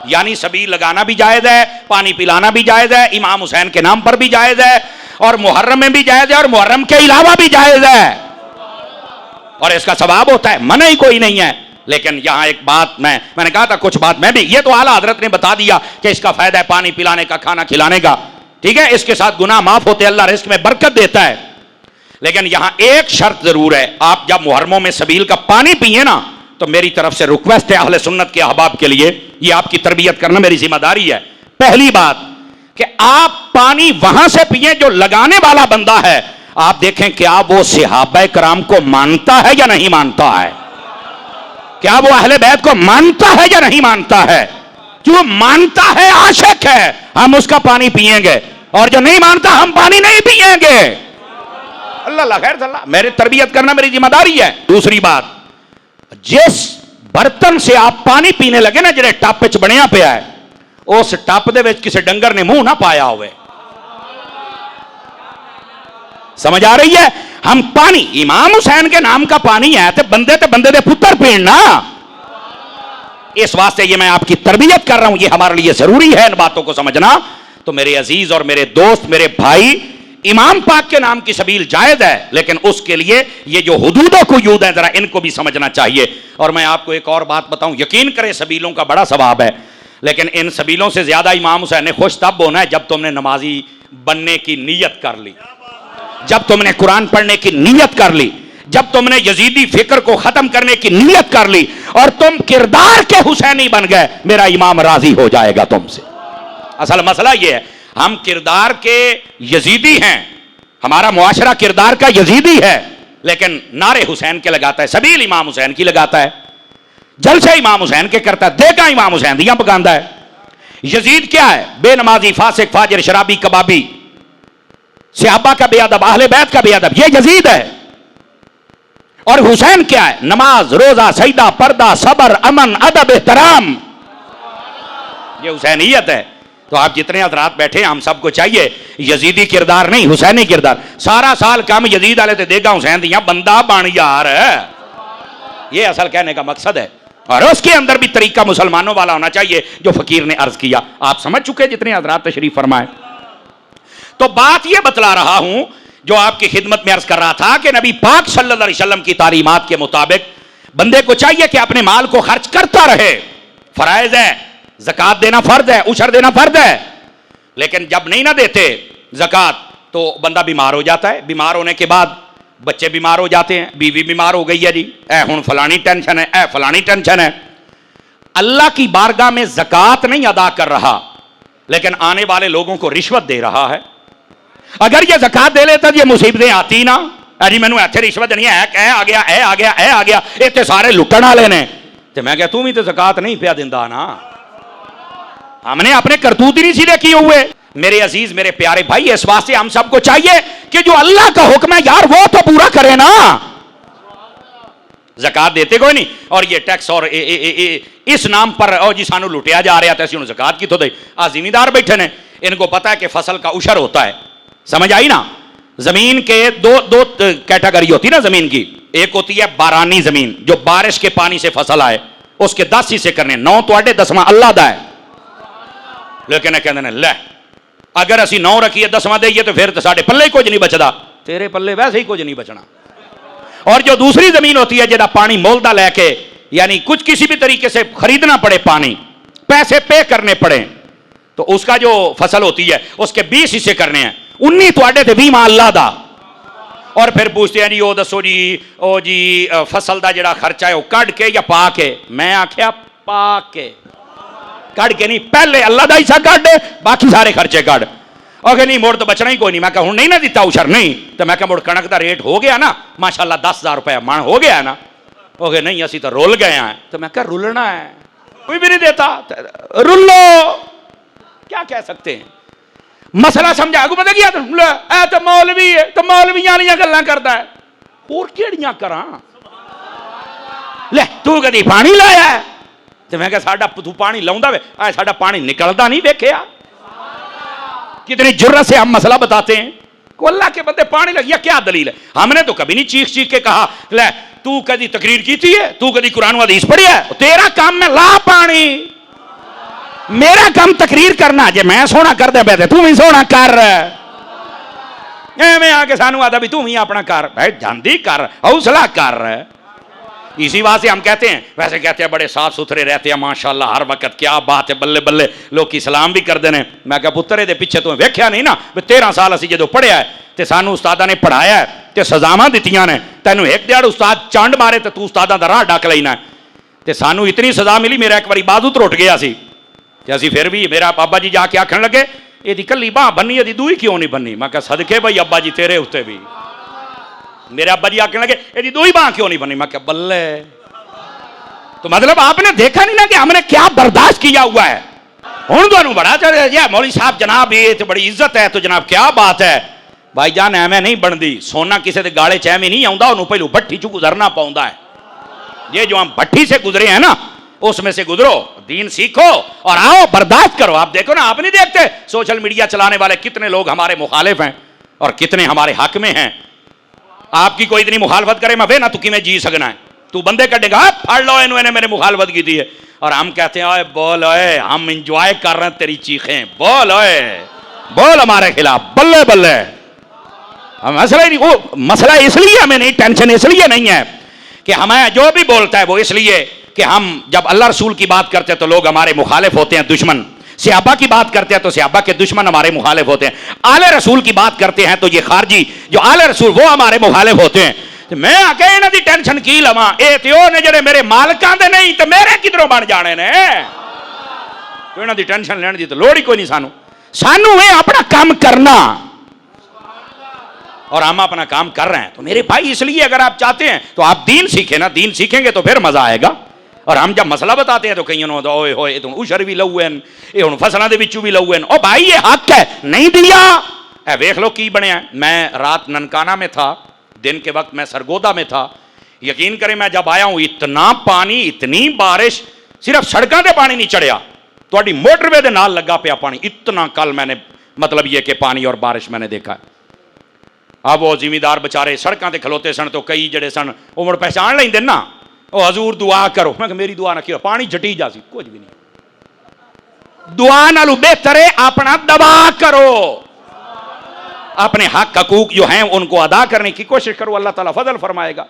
Speaker 1: यानी सबील लगाना भी जायज है, पानी पिलाना भी जायज है, इमाम हुसैन के नाम पर भी जायज है, और मुहर्रम में भी जायज है, और मुहर्रम के अलावा भी जायज है, और इसका सवाब होता है, मना ही कोई नहीं है। लेकिन यहां एक बात मैंने कहा था कुछ बात मैं भी, ये तो आला हजरत ने बता दिया कि इसका फायदा है पानी पिलाने का, खाना खिलाने का, ठीक है, इसके साथ गुनाह माफ होते, अल्लाह रिस्क में बरकत देता है। लेकिन यहां एक शर्त जरूर है, आप जब मुहर्रमों में सबील का पानी पिए ना, तो मेरी तरफ से रिक्वेस्ट है अहले सुन्नत के अहबाब के लिए, ये आपकी तरबियत करना मेरी जिम्मेदारी है। पहली बात कि आप पानी वहां से पिए जो लगाने वाला बंदा है, आप देखें क्या वो सहाबा कराम को मानता है या नहीं मानता है, क्या वो अहले बैत को मानता है या नहीं मानता है। जो मानता है आशिक है, हम उसका पानी पिएंगे, और जो नहीं मानता हम पानी नहीं पिएंगे। अल्लाह खैर, मेरे तरबियत करना मेरी जिम्मेदारी है। दूसरी बात, जिस बर्तन से आप पानी पीने लगे ना जिहड़े टप च बनिया पिया है, उस टप दे विच किसी डंगर ने मुंह ना पाया होवे। समझ आ रही है? हम पानी इमाम हुसैन के नाम का पानी है तो बंदे दे पुत्र पीण ना। इस वास्ते ये मैं आपकी तरबियत कर रहा हूं, ये हमारे लिए जरूरी है इन बातों को समझना। तो मेरे अजीज और मेरे दोस्त, मेरे भाई, इमाम पाक के नाम की सबील जायज है, लेकिन उसके लिए ये जो हुदूदों को यूद है जरा इनको भी समझना चाहिए। और मैं आपको एक और बात बताऊं, यकीन करें सबीलों का बड़ा सवाब है, लेकिन इन सबीलों से ज्यादा इमाम हुसैन ने खुश तब होना है जब तुमने नमाजी बनने की नीयत कर ली, जब तुमने कुरान पढ़ने की नीयत कर ली, जब तुमने यजीदी फिक्र को खत्म करने की नीयत कर ली और तुम किरदार के हुसैनी बन गए, मेरा इमाम राजी हो जाएगा तुमसे। असल मसला यह है, हम किरदार के यजीदी हैं, हमारा मुआशरा किरदार का यजीदी है, लेकिन नारे हुसैन के लगाता है, सबील इमाम हुसैन की लगाता है, जलसे इमाम हुसैन के करता है, देगा इमाम हुसैन दियां पकांदा है। यजीद क्या है? बेनमाजी, फासिक, फाजिर, शराबी, कबाबी, सहाबा का बेअदब, अहले बैत का बेअदब, ये यजीद है। और हुसैन क्या है? नमाज, रोजा, सईदा, पर्दा, सबर, अमन, अदब, एहतराम, ये हुसैनियत है। तो आप जितने हजरात बैठे हैं, हम सबको चाहिए यजीदी किरदार नहीं, हुसैनी किरदार। सारा साल कम यजीद वाले ते देगा हुसैन दियां, बंदा बन यार, ये असल कहने का मकसद है। और उसके अंदर भी तरीका मुसलमानों वाला होना चाहिए, जो फकीर ने अर्ज किया। आप समझ चुके जितने हजरात तशरीफ फरमाए। तो बात यह बतला रहा हूं, जो आपकी खिदमत में अर्ज कर रहा था कि नबी पाक सल्लल्लाहु अलैहि वसल्लम की तालीमात के मुताबिक बंदे को चाहिए कि अपने माल को खर्च करता रहे। फराइज है, ज़कात देना फर्ज है, उशर देना फर्ज है, लेकिन जब नहीं ना देते ज़कात तो बंदा बीमार हो जाता है। बीमार होने के बाद बच्चे बीमार हो जाते हैं, बीवी बीमार हो गई है जी, ऐ हुण फलानी टेंशन है, ऐ फलानी टेंशन है। अल्लाह की बारगाह में ज़कात नहीं अदा कर रहा, लेकिन आने वाले लोगों को रिश्वत दे रहा है। अगर ये ज़कात दे लेता ये मुसीबतें आती ना, अजी मैनू इत्थे रिश्वत नहीं है, ऐ आ गया, ऐ आ गया, ऐ आ गया, इत्थे सारे लुट्टण वाले ने, तो मैं क्या तू भी तो ज़कात नहीं पिया दिंदा ना। हमने अपने करतूत ही नहीं सीधे किए हुए। मेरे अजीज, मेरे प्यारे भाई, इस वास्ते हम सबको चाहिए कि जो अल्लाह का हुक्म है यार वो तो पूरा करे ना। ज़कात देते कोई नहीं, और ये टैक्स और इस नाम पर ओ जी सानू लुटिया जा रहा था, ज़कात की तो दे। आ जिमीदार बैठे ने, इनको पता है कि फसल का उशर होता है। समझ आई ना? जमीन के दो कैटेगरी होती ना जमीन की। एक होती है बारानी जमीन, जो बारिश के पानी से फसल आए, उसके 10 हिस्से करने, 9 तो 10वां अल्लाह दा है। लेकिन कहते ले अगर असी 9 रखिए 10वां दईए तो फिर तो साढ़े पल्ले कुछ नहीं बचता, तेरे पल्ले वैसे ही कुछ नहीं बचना। और जो दूसरी जमीन होती है जिहदा पानी मोलदा लैके, यानी कुछ किसी भी तरीके से खरीदना पड़े, पानी पैसे पे करने पड़े, तो उसका जो फसल होती है उसके 20 हिस्से करने हैं, 19 तुहाडे ते 20 अल्लाह दा। और फिर पूछते हैं जी ओ दसो जी, ओ जी फसल का जिहड़ा खर्चा है वो कढ़ के या पा के? मैं आख्या पा के, कढ़ के नहीं, पहले अल्लाह का हिस्सा कढ़, बाकी सारे खर्चे कढ़। और नहीं मुड़ तो बचना ही कोई नहीं। मैं कहा नहीं ना दिता उशर नहीं, तो मैं कहा मुड़ कणक का रेट हो गया ना माशाल्लाह 10,000 रुपया मन हो गया ना। हो गए नहीं असी तो रुल गए हैं। तो मैं कहा रुलना है, कोई भी नहीं देता, रुलो, क्या कह सकते हैं। मसला समझा अगू पता क्या, तो मौलवी है तो मौलवियां वाली गल्लां करता है, होर केड़ियां करा। ले तू कदी पानी लाया है? तो मैं कहा साडा तू पानी लाउंदा वे, साडा पानी निकलता नहीं देखिया। कितनी जुर्रत से हम मसला बताते हैं को अल्लाह के बंदे पानी लगिया, क्या दलील है? हमने तो कभी नहीं चीख चीख के कहा ले तू कदी तकरीर की थी है, तू कदी कुरान हदीस पढ़िया है, तेरा काम में ला पानी, मेरा काम तकरीर करना। जे मैं सोना कर दे बैठे तू भी सोना कर, मैं आके सानू आता भी तू भी अपना कर, भाई जल्दी कर, हौसला कर। इसी वास्ते हम कहते हैं, वैसे कहते हैं बड़े साफ सुथरे रहते हैं माशाल्लाह हर वक्त, क्या बात है, बल्ले बल्ले, लोग सलाम भी करते हैं। मैं क्या पुत्र ये पिछे तू वेख्या नहीं ना, 13 साल असी जो पढ़िया है तो सानू उस्तादा ने पढ़ाया है तो सजावां दित्तियां ने, तेनू एक दिहाड़ उस्ताद चंड मारे तो तू उस्तादा दा राह डक लेना है। तो सानू इतनी सजा मिली, मेरा एक बारी बाजू त्रुट गया सी, तो असी फिर भी, मेरा बाबा जी जाके आखन लगे यदि कली बांह बनी, यदि दूई क्यों नहीं बनी? मैं क्या सदके भाई अब्बा जी तेरे उत्ते भी। मेरे अब्बा जी आखने लगे यदि दो ही बांह क्यों नहीं बनी? मैं क्या बल्ले। तो मतलब आपने देखा नहीं ना कि हमने क्या बर्दाश्त किया हुआ है। हुण तुहानू बड़ा चढ़ मौली साहब जनाब ये तो बड़ी इज्जत है, तो जनाब क्या बात है। भाईजान एवं नहीं बनती, सोना किसी के गाले च एवं नहीं आता, उन्होंने पहलू भट्ठी चू गुजरना पाउंदा है। ये जो हम भट्टी से गुजरे हैं ना, उसमें से गुजरो, दीन सीखो और आओ बर्दाश्त करो। आप देखो ना, आप नहीं देखते सोशल मीडिया चलाने वाले कितने लोग हमारे मुखालिफ हैं और कितने हमारे हक में हैं। आपकी कोई इतनी मुखालफत करे मैं वे ना तू कि मैं जी सकना है, तू बंदे कटेगा फाड़ लो इन्होंने मेरे मुखालफत की थी है। और हम कहते हैं ओए बोल, ओए हम इंजॉय कर रहे हैं तेरी चीखें, बोल ओए बोल हमारे खिलाफ, बल्ले बल्ले। मसला ही नहीं, वो मसला इसलिए हमें नहीं, टेंशन इसलिए नहीं है कि हमें जो भी बोलता है वो इसलिए कि हम जब अल्लाह रसूल की बात करते हैं तो लोग हमारे मुखालिफ होते हैं, दुश्मन। सहाबा की बात करते हैं तो सहाबा के दुश्मन हमारे मुखालिफ होते हैं। आले रसूल की बात करते हैं तो ये खारजी जो आले रसूल वो हमारे मुखालिफ होते हैं। तो मैं आके इन्हां दी टेंशन की लवां, ये तो ने जेडे मेरे मालकां दे नहीं तो मेरे किधरों बन जाने ने। तो इन्हां दी टेंशन लेने दी तो लोड़ ही कोई नहीं सानू। सानू ये अपना काम करना और हम अपना काम कर रहे हैं। तो मेरे भाई इसलिए अगर आप चाहते हैं तो आप दीन सीखें ना, दीन सीखेंगे तो फिर मजा आएगा। और हम जब मसला बताते हैं तो कहीं ओए होए तुम उशर भी लऊ हैं, ये हुण फसलों के विचों भी लऊ हैं। ओ भाई ये हक है, नहीं दिया ए वेख लो की बनया। मैं रात ननकाना में था, दिन के वक्त मैं सरगोदा में था। यकीन करें मैं जब आया हूं इतना पानी, इतनी बारिश, सिर्फ सड़कों से पानी नहीं चढ़िया, थोड़ी मोटरवे दे नाल लगा पिया पानी। इतना कल मैंने मतलब ये कि पानी और बारिश मैंने देखा है। अब वो जिमीदार बेचारे सड़कों से खलोते सन तो कई जड़े सन उमड़ पहचान लेंदे ना, ओ हजूर दुआ करो। मैं मेरी दुआ ना क्यों, पानी जटी जासी, कुछ भी नहीं। दुआ नालू बेहतर है अपना दबा करो, अपने हक हकूक जो हैं उनको अदा करने की कोशिश करो, अल्लाह ताला फजल फरमाएगा।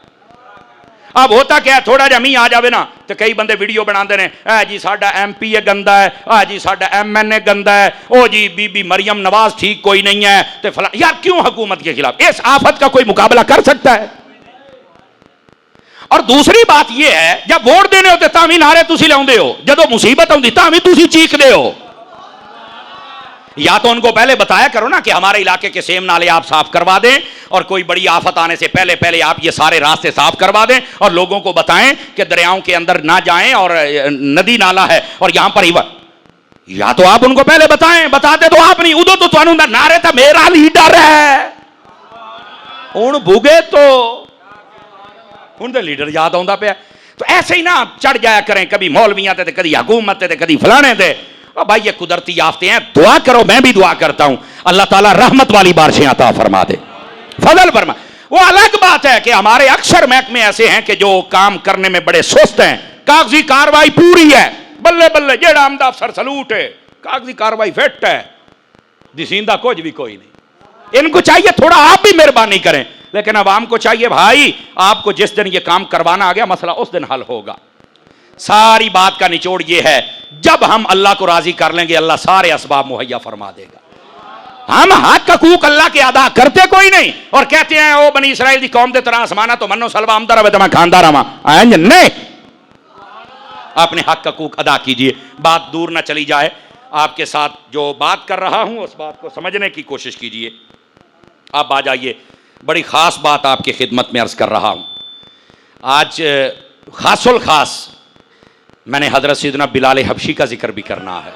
Speaker 1: अब होता क्या, थोड़ा जा मीह आ जाए ना तो कई बंदे वीडियो बनाते हैं, जी साडा MP गंदा है, जी साडा MNA गंदा है, ओ जी बीबी मरियम नवाज ठीक कोई नहीं है। तो फला यार क्यों हुकूमत के खिलाफ, इस आफत का कोई मुकाबला कर सकता है? और दूसरी बात यह है जब वोट देने होते तावी नारे तुसी लाउंदे हो, जदों मुसीबत आउंदी तावी तुसी चीखदे हो। या तो उनको पहले बताया करो ना कि हमारे इलाके के सेम नाले आप साफ करवा दें और कोई बड़ी आफत आने से पहले पहले आप ये सारे रास्ते साफ करवा दें और लोगों को बताएं कि दरियाओं के अंदर ना जाएं और नदी नाला है और यहां पर या तो आप उनको पहले बताएं, बताते तो आप नहीं, उदो तो तुहानू नारे था मेरा लीडर है, हुण भुगे तो हुण तो लीडर याद आउंदा पिया। तो ऐसे ही ना चढ़ जाया करें, कभी मौलवियां ते कभी हुकूमत ते कभी फलाने ते। भाई ये कुदरती आफते हैं, दुआ करो, मैं भी दुआ करता हूं अल्लाह ताला रहमत वाली बारिशें अता फरमा दे, फजल फरमा। वो अलग बात है कि हमारे अक्सर महकमे ऐसे हैं कि जो काम करने में बड़े सुस्त हैं, कागजी कार्रवाई पूरी है, बल्ले बल्ले जेड़ा आमदा अफसर सलूट है, कागजी कार्रवाई फिट है, दिसींदा कुछ भी कोई नहीं। इनको चाहिए थोड़ा आप भी मेहरबानी करें, लेकिन अवाम को चाहिए भाई आपको जिस दिन ये काम करवाना आ गया मसला उस दिन हल होगा। सारी बात का निचोड़ ये है, जब हम अल्लाह को राजी कर लेंगे अल्लाह सारे असबाब मुहैया फरमा देगा। हम हक हकूक अल्लाह के अदा करते कोई नहीं और कहते हैं ओ बनी इसराइल की कौम दे तरह समाना तो मनो सलवा आमदा रहे तो मैं खानदा रहा नहीं। अपने हक हकूक अदा कीजिए। बात दूर ना चली जाए, आपके साथ जो बात कर रहा हूं उस बात को समझने की कोशिश कीजिए। अब आ जाइए, बड़ी खास बात आपकी खिदमत में अर्ज कर रहा हूं। आज खासुल खास मैंने हजरत सैयदना बिलाल हबशी का जिक्र भी करना है।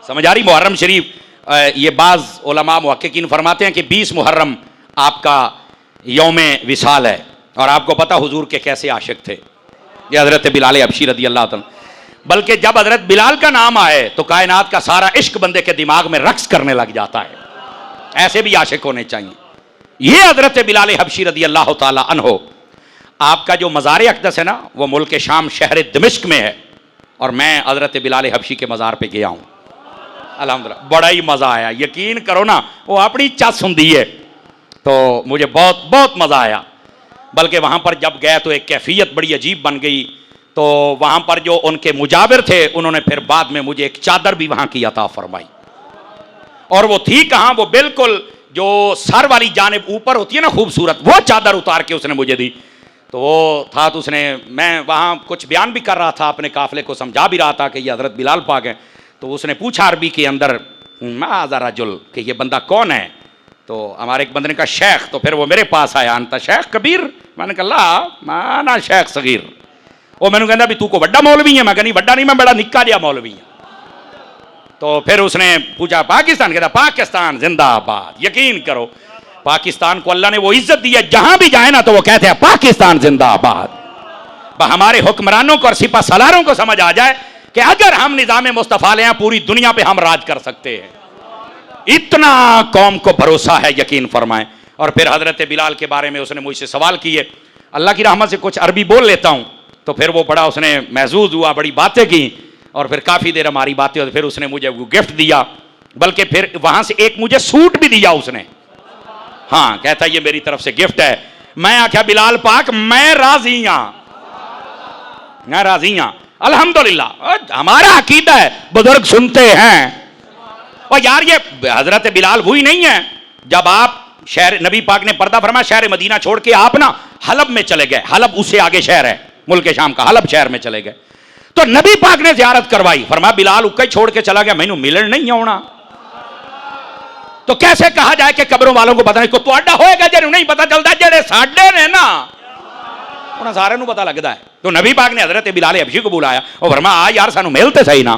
Speaker 1: समझ आ रही? मुहर्रम शरीफ, ये बाज़ उलमा मुहक्किकीन फरमाते हैं कि 20 मुहर्रम आपका यौम विसाल है और आपको पता हुजूर के कैसे आशिक थे ये हजरत बिलाल हबशी रदी अल्लाह तआला। बल्कि जब हजरत बिलाल का नाम आए तो कायनात का सारा इश्क बंदे के दिमाग में रक्स करने लग जाता है। ऐसे भी आशिक होने चाहिए। ये हजरत बिलाल हबशी रदी अल्लाह तआला अन्हो, आपका जो मज़ार अक़दस है ना वो मुल्क शाम शहर दमिश्क में है और मैं हजरत बिलाल हबशी के मज़ार पे गया हूँ। अल्हम्दुलिल्लाह बड़ा ही मज़ा आया, यकीन करो ना, वो अपनी चस हुंदी है तो मुझे बहुत बहुत मज़ा आया। बल्कि वहाँ पर जब गया तो एक कैफियत बड़ी अजीब बन गई। तो वहाँ पर जो उनके मुजाविर थे उन्होंने फिर बाद में मुझे एक चादर भी वहाँ की अता फरमाई और वो थी कहाँ, वो बिल्कुल जो सर वाली जानिब ऊपर होती है ना खूबसूरत, वो चादर उतार के उसने मुझे दी। तो वो था तो उसने, मैं वहाँ कुछ बयान भी कर रहा था, अपने काफ़िले को समझा भी रहा था कि ये हज़रत बिलाल पाक हैं। तो उसने पूछा अरबी के अंदर माज़ा रजुल कि ये बंदा कौन है। तो हमारे एक बंदे ने कहा शेख। तो फिर वो मेरे पास आया, अंता शेख कबीर? मैंने कहा ला माना शेख सगीर। वो मैंने कहना भी तू को बड़ा मौलवी है? मैं कहा नहीं बड़ा नहीं, मैं बड़ा निक्का जिहा मौलवी हूँ। तो फिर उसने पूछा पाकिस्तान? कहता पाकिस्तान जिंदाबाद। यकीन करो पाकिस्तान को अल्लाह ने वो इज्जत दी है, जहां भी जाए ना तो वो कहते हैं पाकिस्तान जिंदाबाद। हमारे हुक्मरानों को और सिपा सलारों को समझ आ जाए कि अगर हम निजाम मुस्तफा ले पूरी दुनिया पे हम राज कर सकते हैं। इतना कौम को भरोसा है, यकीन फरमाएं। और फिर हजरत बिलाल के बारे में उसने मुझसे सवाल किए। अल्लाह की रहमत से कुछ अरबी बोल लेता हूं, तो फिर वो बड़ा उसने महसूस हुआ, बड़ी बातें की और फिर काफ़ी देर हमारी बातें, और फिर उसने मुझे वो गिफ्ट दिया, बल्कि फिर वहां से एक मुझे सूट भी दिया उसने। हाँ, कहता ये मेरी तरफ से गिफ्ट है। मैं आख्या बिलाल पाक मैं राजी हां, मैं राजी हां, अल्हम्दुलिल्लाह, हमारा अकीदा है, बुजुर्ग सुनते हैं। और यार ये हजरत बिलाल वही नहीं है जब आप शहर, नबी पाक ने पर्दा फरमाया, शहर मदीना छोड़ के आप ना हलब में चले गए। हलब उससे आगे शहर है मुल्क शाम का, हलब शहर में चले गए। तो नबी पाक ने ज़ियारत करवाई, फरमाया बिलाल उक्का ही छोड़ के चला गया, मैनू मिलन नहीं आना। तो कैसे कहा जाए कि कब्रों वालों को पता नहीं, को तुहाडा होएगा जे नहीं पता चलता, जेड़े साडे ने ना उन्हें सारे नूं पता लगता है। तो नबी पाक ने हजरत बिलाल हबशी को बुलाया और फरमाया आ यार सानू मिलते सही ना।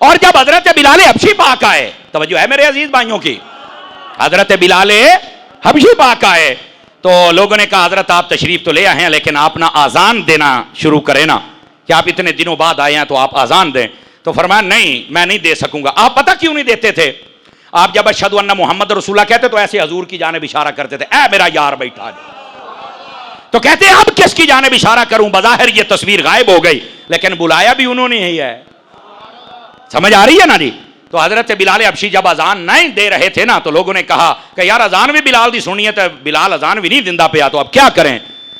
Speaker 1: और जब हजरत बिलाल हबशी पाक आए, तवज्जो है मेरे अजीज भाइयों की, हजरत बिलाल हबशी पाक आए तो लोगों ने कहा हजरत आप तशरीफ तो ले आए हैं, लेकिन आप ना आजान देना शुरू करें ना, कि आप इतने दिनों बाद आए हैं तो आप आजान दें। तो फरमाया नहीं मैं नहीं दे सकूंगा। आप पता क्यों नहीं देते थे? आप जब अशहदु अन्ना मोहम्मद रसूलुल्लाह कहते तो ऐसे हजूर की जानिब इशारा करते थे, ऐ मेरा यार बैठा है। तो कहते अब किसकी जानिब इशारा करूं, बज़ाहिर ये तस्वीर गायब हो गई, लेकिन बुलाया भी उन्होंने ही है। समझ आ रही है ना जी? तो हजरत बिलाल हबशी जब अजान नहीं दे रहे थे ना, तो लोगों ने कहा कि यार अजान भी बिलाल दी सुनिए, तो बिलाल अजान भी नहीं जिंदा पे आ, तो अब क्या करें?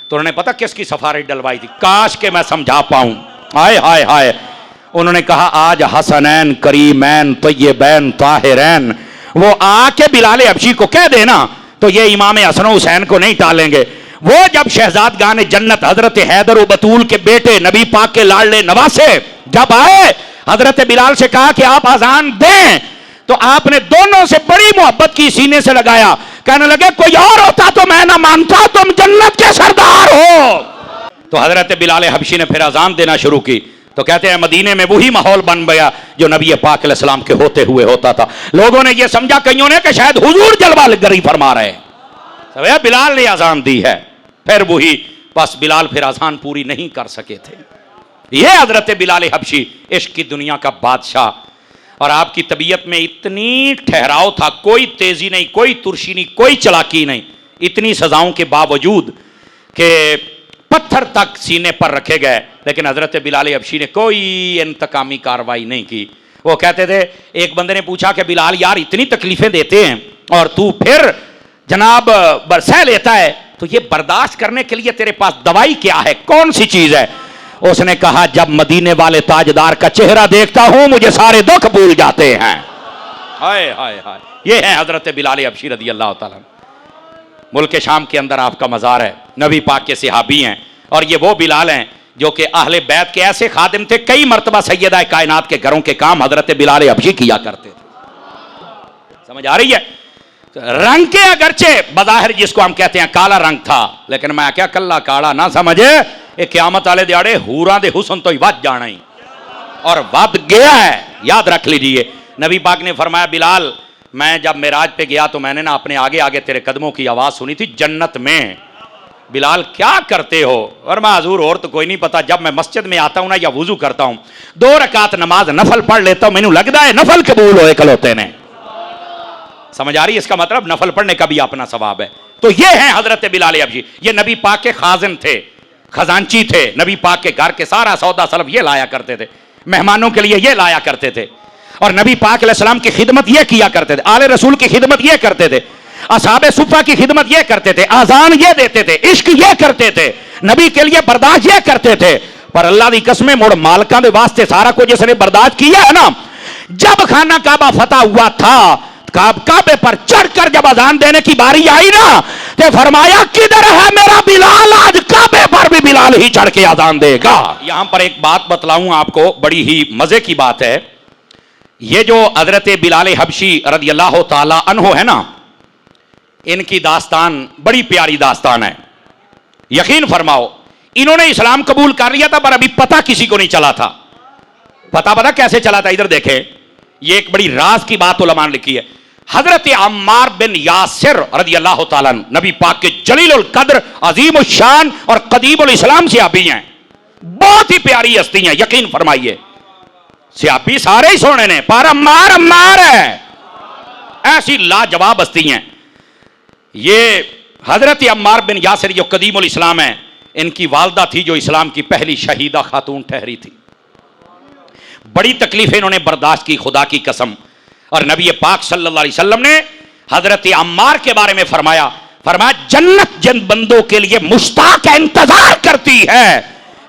Speaker 1: तो उन्होंने पता किसकी सिफारिश डलवाई थी, काश के मैं समझा पाऊं। हाय हाय हाय, उन्होंने कहा आज हसनैन करीमैन तय्यबैन ताहिरैन वो आके बिलाल हबशी को कह देना तो ये इमाम हसन हुसैन को नहीं टालेंगे। वो जब शहजादगान जन्नत हजरत हैदर बतूल के बेटे नबी पाक के लाडले नवासे जब आए, हजरत बिलाल से कहा कि आप अजान दें, तो आपने दोनों से बड़ी मोहब्बत की, सीने से लगाया, कहने लगे कोई और होता तो मैं ना मानता, तुम जन्नत के सरदार हो। तो हजरत बिलाल हबशी ने फिर अजान देना शुरू की। तो कहते हैं मदीने में वही माहौल बन गया जो नबी पाक अलैहिस्सलाम के होते हुए होता था। लोगों ने यह समझा कईयों ने कि शायद हुजूर जलवा गरी फरमा रहे हैं, सब बिलाल ने अजान दी है। फिर वही बस बिलाल फिर अजान पूरी नहीं कर सके थे। ये हजरत बिलाल हबशी इश्क की दुनिया का बादशाह, और आपकी तबीयत में इतनी ठहराव था, कोई तेजी नहीं, कोई तुर्शी नहीं, कोई चलाकी नहीं, इतनी सजाओं के बावजूद कि पत्थर तक सीने पर रखे गए, लेकिन हजरत बिलाल हबशी ने कोई इंतकामी कार्रवाई नहीं की। वो कहते थे, एक बंदे ने पूछा कि बिलाल यार इतनी तकलीफें देते हैं और तू फिर जनाब बरसह लेता है, तो ये बर्दाश्त करने के लिए तेरे पास दवाई क्या है, कौन सी चीज है? उसने कहा जब मदीने वाले ताजदार का चेहरा देखता हूं मुझे सारे दुख भूल जाते हैं। हाय हाय हाय, ये है हजरत बिलाल हबशी रदी अल्लाह ताला। मुल्क शाम के अंदर आपका मज़ार है, नबी पाक के सहाबी हैं, और ये वो बिलाल हैं जो कि अहले बैत के ऐसे खादिम थे, कई मरतबा सैयदा कायनात के घरों के काम हजरत बिलाल हबशी किया करते थे। समझ आ रही है? रंग के अगरचे बज़ाहिर जिसको हम कहते हैं काला रंग था, लेकिन मैं क्या कल्ला काला ना समझे, ये क़यामत वाले दिहाड़े हूरां दे हुस्न तो ही वध जाना ही, और वध गया है, याद रख लीजिए। नबी पाक ने फरमाया बिलाल मैं जब मेराज पे गया तो मैंने ना अपने आगे आगे तेरे कदमों की आवाज़ सुनी थी जन्नत में। बिलाल क्या करते हो? और मैं हजूर और तो कोई नहीं पता, जब मैं मस्जिद में आता हूं ना या वुजू करता हूं 2 रकात नमाज नफल पढ़ लेता हूं, मैनू लगता है नफल कबूल होए कलोते ने। समझ आ रही है? इसका मतलब नफल पढ़ने का भी अपना सवाब है। तो ये है हजरत बिलाल हबशी, ये नबी पाक के खाजिन थे, खजांची थे। नबी पाक के घर के सारा सौदा सलफ ये लाया करते थे, मेहमानों के लिए ये लाया करते थे, और नबी पाक अलैहिस्सलाम की खिदमत ये किया करते थे, आले रसूल की खिदमत ये करते थे, असहाबे सुफ़ा की खिदमत ये करते थे, आजान ये देते थे, इश्क ये करते थे, नबी के लिए बर्दाश्त ये करते थे। पर अल्लाह की कसम मुड़ मालका के वास्ते सारा कुछ इसने बर्दाश्त किया है ना। जब खाना काबा फतह हुआ था, काबे पर चढ़कर जब अजान देने की बारी आई ना, तो फरमाया किधर है मेरा बिलाल, आज काबे पर भी बिलाल ही चढ़ के अजान देगा। यहां पर एक बात बतलाऊं आपको, बड़ी ही मजे की बात है। ये जो हजरत बिलाल हबशी रज़ी अल्लाह ताला अन्हु है ना, इनकी दास्तान बड़ी प्यारी दास्तान है। यकीन फरमाओ इन्होंने इस्लाम कबूल कर लिया था, पर अभी पता किसी को नहीं चला था। पता कैसे चला था? इधर देखें, ये एक बड़ी राज की बात उलमा ने लिखी है। हजरत अम्मार बिन यासिर रज़ी अल्लाह ताला अन्हु नबी पाक के जलीलुल कद्र अजीमुल शान और कदीमुल इस्लाम सहाबी हैं, बहुत ही प्यारी हस्ती हैं। यकीन फरमाइए सहाबी सारे ही सोने ने, पर अम्मार अम्मार है, ऐसी लाजवाब हस्ती हैं। ये हजरत अम्मार बिन यासिर जो कदीमुल इस्लाम है, इनकी वालदा थी जो इस्लाम की पहली शहीदा खातून ठहरी थी। बड़ी तकलीफें इन्होंने बर्दाश्त की, खुदा की कसम। और नबी पाक सल्लल्लाहु अलैहि वसल्लम ने हजरत अम्मार के बारे में फरमाया जन्नत जिन बंदों के लिए मुश्ताक है, इंतजार करती है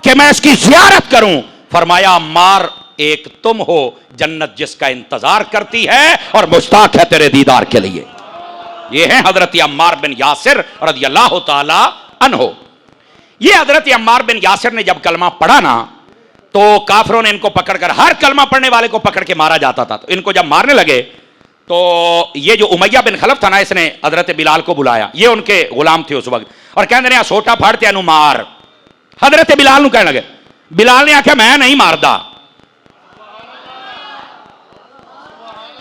Speaker 1: कि मैं इसकी जियारत करूं। फरमाया अम्मार एक तुम हो जन्नत जिसका इंतजार करती है और मुश्ताक है तेरे दीदार के लिए। ये है हजरत अम्मार बिन यासिर रज़ियल्लाहु ताला अन्हु। ये हजरत अम्मार बिन यासिर ने जब कलमा पढ़ा ना, तो काफिरों ने इनको पकड़कर, हर कलमा पढ़ने वाले को पकड़ के मारा जाता था। तो इनको जब मारने लगे तो ये जो उमैया बिन खलफ था ना, इसने हजरत बिलाल को बुलाया। ये उनके गुलाम थे उस वक्त, और कहते हैं सोटा फाड़ते अनु मार। हजरत बिलाल नु कहने लगे, बिलाल ने आख्या मैं नहीं मारदा।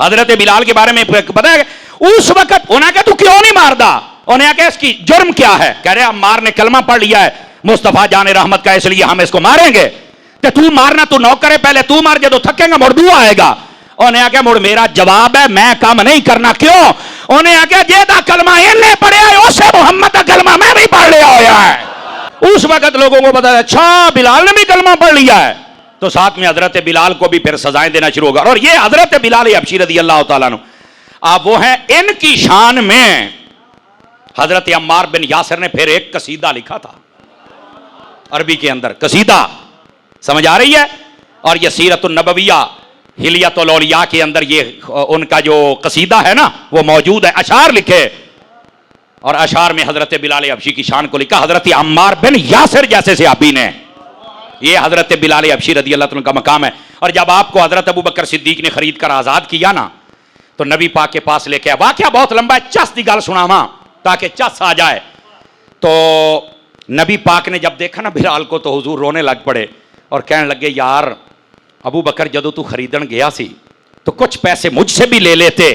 Speaker 1: हजरत बिलाल के बारे में पता है उस वक्त उन्हें कहा तू क्यों नहीं मारदा? उन्हें कहा इसकी जुर्म क्या है? कह रहे अम्मार ने कलमा पढ़ लिया है मुस्तफा जाने रहमत का, इसलिए हम इसको मारेंगे। तो तू मारना, तू नौकर है, पहले तू मार, जो थकेंगा मुड़ दू आएगा। उन्हें आख्या मुड़ मेरा जवाब है मैं काम नहीं करना। क्यों? उन्हें आख्या जेदा कलमा इन्हें पढ़िया है उसे मुहम्मद का कलमा मैं भी पढ़ लिया होया है। उस वक्त लोगों को पता है अच्छा बिलाल ने भी कलमा पढ़ लिया है, तो साथ में हजरत बिलाल को भी फिर सजाएं देना शुरू होगा। और ये हजरत बिलाल हबशी रज़ियल्लाहु ताला अन्हु, आप वो हैं, इनकी शान में हजरत अम्मार बिन यासिर ने फिर एक कसीदा लिखा था अरबी के अंदर। कसीदा समझ आ रही है? और ये सीरतुन नबविया हिलियतुल औलिया के अंदर ये उनका जो कसीदा है ना वो मौजूद है। अशार लिखे, और अशार में हजरत बिलाल हबशी की शान को लिखा हजरत अम्मार बिन यासिर जैसे सहाबी ने। ये हजरत बिलाल हबशी रज़ियल्लाहु अन्हु का मकाम है। और जब आपको हजरत अबू बकर सिद्दीक ने खरीद कर आजाद किया ना, तो नबी पाक के पास लेके आया। वाकया बहुत लंबा है, चस दी गल सुनावा ताकि चस आ जाए। तो नबी पाक ने जब देखा ना बिलाल को, तो हुजूर रोने लग पड़े और कहने लगे यार अबू बकर जदों तू खरीदन गया सी तो कुछ पैसे मुझसे भी ले लेते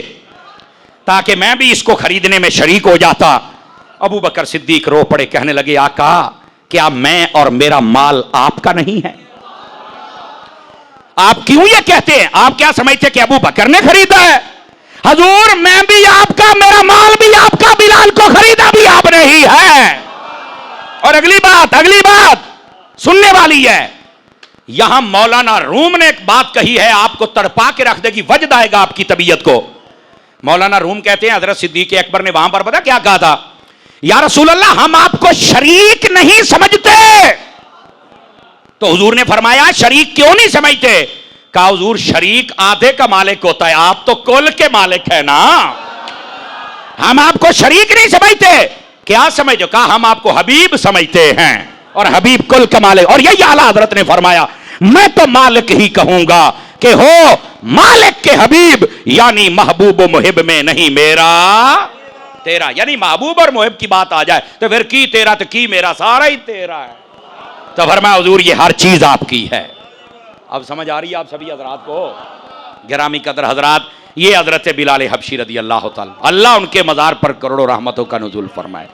Speaker 1: ताकि मैं भी इसको खरीदने में शरीक हो जाता। अबू बकर सिद्दीक रो पड़े, कहने लगे आका क्या मैं और मेरा माल आपका नहीं है? आप क्यों ये कहते हैं? आप क्या समझते कि अबू बकर ने खरीदा है? हजूर मैं भी आपका, मेरा माल भी आपका, बिलाल को खरीदा भी आपने ही है। और अगली बात सुनने वाली है, यहां मौलाना रूम ने एक बात कही है आपको तड़पा के रख देगी, वजद आएगा आपकी तबीयत को। मौलाना रूम कहते हैं हजरत सिद्दीक अकबर ने वहां पर पता क्या कहा था? या रसूल अल्लाह हम आपको शरीक नहीं समझते। तो हुजूर ने फरमाया शरीक क्यों नहीं समझते? कहा हुजूर शरीक आधे का मालिक होता है, आप तो कुल के मालिक है ना, हम आपको शरीक नहीं समझते। क्या समझो? कहा हम आपको हबीब समझते हैं, और हबीब कुल के मालिक। और यही आला हजरत ने फरमाया मैं तो मालिक ही कहूंगा कि हो मालिक के हबीब, यानी महबूब मुहिब में नहीं मेरा तेरा। यानी महबूब और मुहिब की बात आ जाए तो फिर की तेरा तो की मेरा, सारा ही तेरा है। तो फरमाया हुजूर ये हर चीज आपकी है। अब समझ आ रही है आप सभी हजरात को? गिरामी कदर हजरात, ये हजरत बिलाल हबशी रज़ियल्लाहु ताला, अल्लाह उनके मज़ार पर करोड़ों रहमतों का नुज़ूल फरमाए।